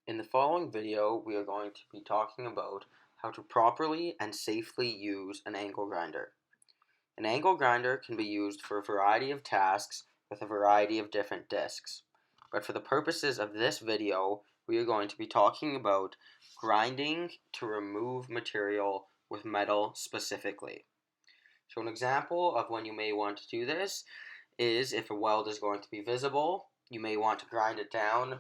In the following video, we are going to be talking about how to properly and safely use an angle grinder. An angle grinder can be used for a variety of tasks with a variety of different discs. But for the purposes of this video, we are going to be talking about grinding to remove material with metal specifically. So an example of when you may want to do this is if a weld is going to be visible, you may want to grind it down.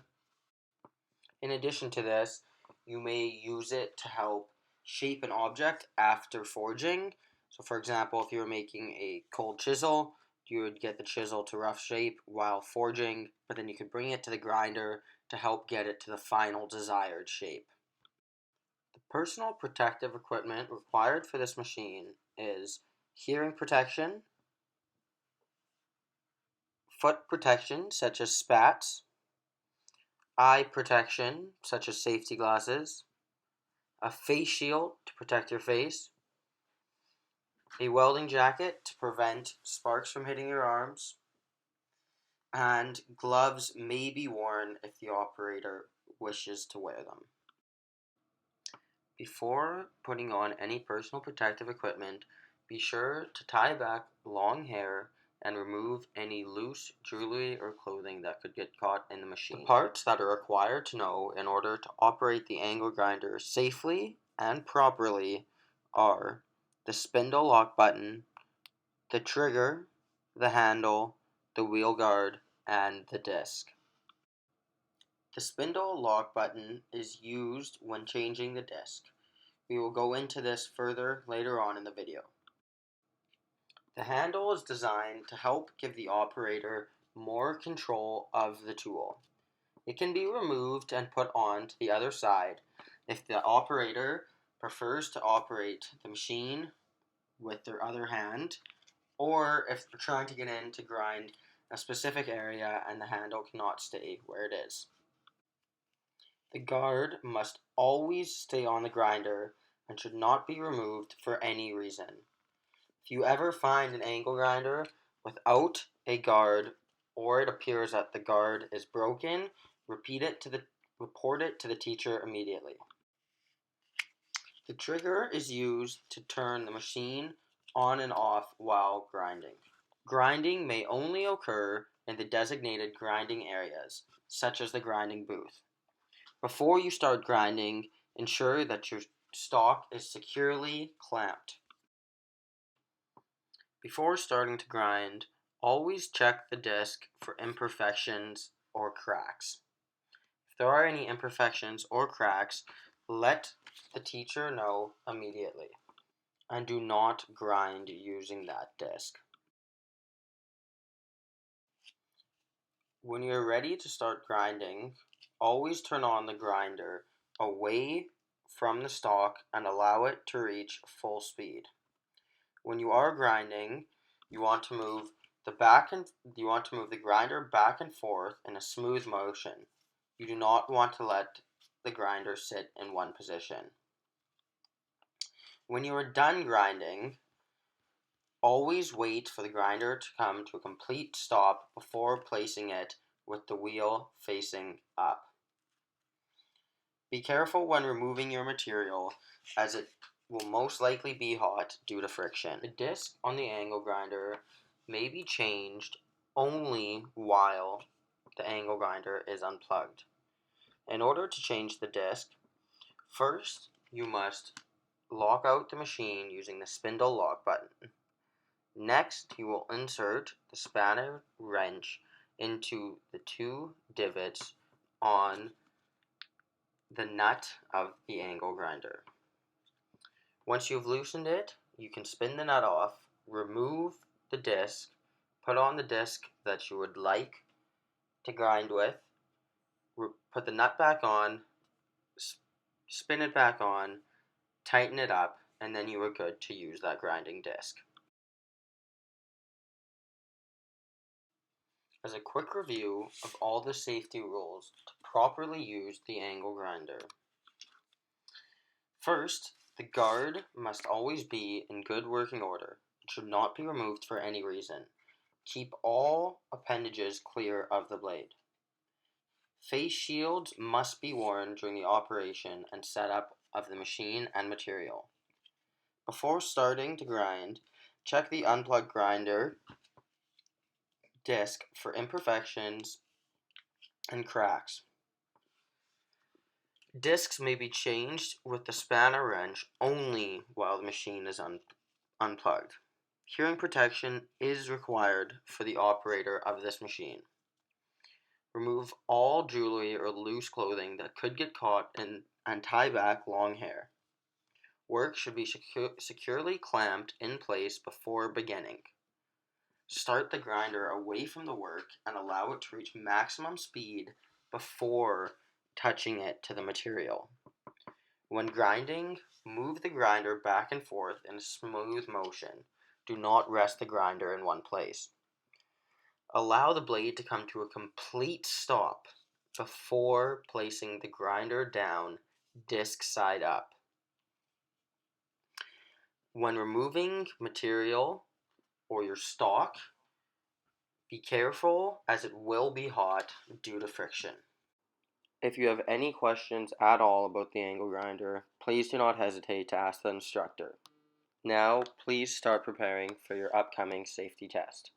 In addition to this, you may use it to help shape an object after forging. So for example, if you were making a cold chisel, you would get the chisel to rough shape while forging, but then you could bring it to the grinder to help get it to the final desired shape. The personal protective equipment required for this machine is hearing protection, foot protection such as spats, eye protection such as safety glasses, a face shield to protect your face, a welding jacket to prevent sparks from hitting your arms, and gloves may be worn if the operator wishes to wear them. Before putting on any personal protective equipment, be sure to tie back long hair and remove any loose jewelry or clothing that could get caught in the machine. The parts that are required to know in order to operate the angle grinder safely and properly are the spindle lock button, the trigger, the handle, the wheel guard, and the disc. The spindle lock button is used when changing the disc. We will go into this further later on in the video. The handle is designed to help give the operator more control of the tool. It can be removed and put on to the other side if the operator prefers to operate the machine with their other hand, or if they're trying to get in to grind a specific area and the handle cannot stay where it is. The guard must always stay on the grinder and should not be removed for any reason. If you ever find an angle grinder without a guard, or it appears that the guard is broken, report it to the teacher immediately. The trigger is used to turn the machine on and off while grinding. Grinding may only occur in the designated grinding areas, such as the grinding booth. Before you start grinding, ensure that your stock is securely clamped. Before starting to grind, always check the disc for imperfections or cracks. If there are any imperfections or cracks, let the teacher know immediately, and do not grind using that disc. When you're ready to start grinding, always turn on the grinder away from the stock and allow it to reach full speed. When you are grinding, you want to move the grinder back and forth in a smooth motion. You do not want to let the grinder sit in one position. When you are done grinding, always wait for the grinder to come to a complete stop before placing it with the wheel facing up. Be careful when removing your material, as it will most likely be hot due to friction. The disc on the angle grinder may be changed only while the angle grinder is unplugged. In order to change the disc, first you must lock out the machine using the spindle lock button. Next, you will insert the spanner wrench into the two divots on the nut of the angle grinder. Once you've loosened it, you can spin the nut off, remove the disc, put on the disc that you would like to grind with, put the nut back on, spin it back on, tighten it up, and then you are good to use that grinding disc. As a quick review of all the safety rules to properly use the angle grinder. First, the guard must always be in good working order. It should not be removed for any reason. Keep all appendages clear of the blade. Face shields must be worn during the operation and setup of the machine and material. Before starting to grind, check the unplugged grinder disc for imperfections and cracks. Discs may be changed with the spanner wrench only while the machine is unplugged. Hearing protection is required for the operator of this machine. Remove all jewelry or loose clothing that could get caught and tie back long hair. Work should be securely clamped in place before beginning. Start the grinder away from the work and allow it to reach maximum speed before touching it to the material. When grinding, move the grinder back and forth in a smooth motion. Do not rest the grinder in one place. Allow the blade to come to a complete stop before placing the grinder down, disc side up. When removing material or your stock, be careful as it will be hot due to friction. If you have any questions at all about the angle grinder, please do not hesitate to ask the instructor. Now, please start preparing for your upcoming safety test.